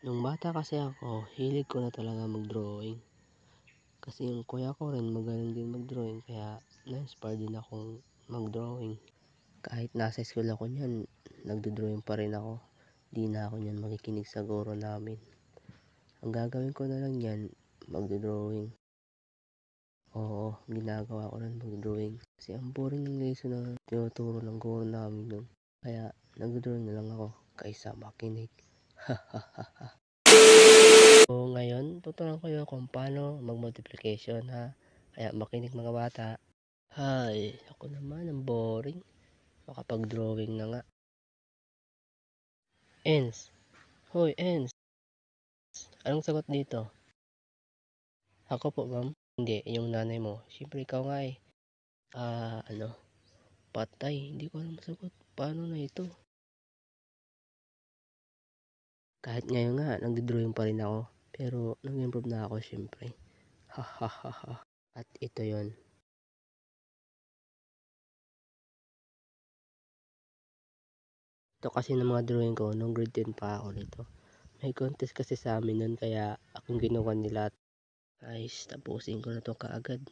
Nung bata kasi ako, hilig ko na talaga mag-drawing. Kasi yung kuya ko rin magaling din mag-drawing, kaya na-inspire din akong mag-drawing. Kahit nasa school ako niyan, nagdo-drawing pa rin ako. Di na ako niyan makikinig sa guro namin. Ang gagawin ko na lang yan, magdo-drawing. Oo, ginagawa ko rin mag-drawing. Kasi ang boring ng lesson na tinuturo ng guro namin nun. Kaya nagdo-drawing na lang ako kaysa makinig. So ngayon, tuturuan ko kayo kung paano mag-multiplication ha. Kaya makinig mga bata. Hay, ako naman ang boring. Makapag-drawing na nga. Ens. Hoy, Ens. Anong sagot dito? Ako po, ma'am. Hindi, yung nanay mo. Siyempre ikaw nga eh. Patay. Hindi ko alam masagot. Paano na ito? Kahit ngayon nga, nagdo-drawing pa rin ako. Pero nag-improve na ako siyempre. Ha. At ito yon. Ito kasi ng mga drawing ko nung grade 10 pa ako nito. May contest kasi sa amin nun, kaya akong ginawa nila. Guys, tapusin ko na to kaagad.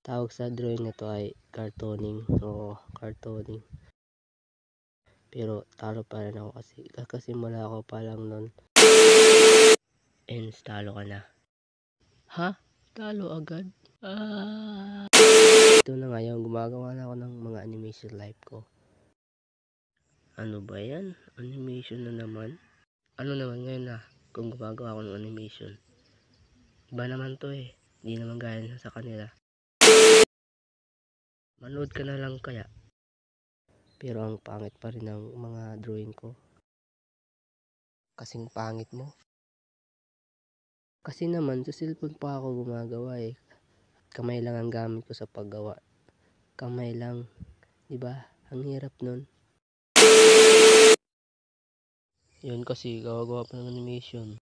Tawag sa drawing na to ay cartooning. Oo, cartooning. Pero talo pa rin ako kasi kakasimula ako pa lang nun. Ens, talo ka na. Ha? Talo agad? Ito na ngayon, gumagawa na ako ng mga animation live ko. Ano ba yan? Animation na naman? Ano naman ngayon na kung gumagawa ako ng animation? Iba naman to eh. Hindi naman gaya sa kanila. Manood ka na lang kaya. Pero ang pangit pa rin ng mga drawing ko. Kasing pangit mo. Kasi naman sa cellphone pa ako gumagawa eh. Kamay lang ang gamit ko sa paggawa. Kamay lang. Diba? Ang hirap nun. Yun kasi gagawa pa ng animation.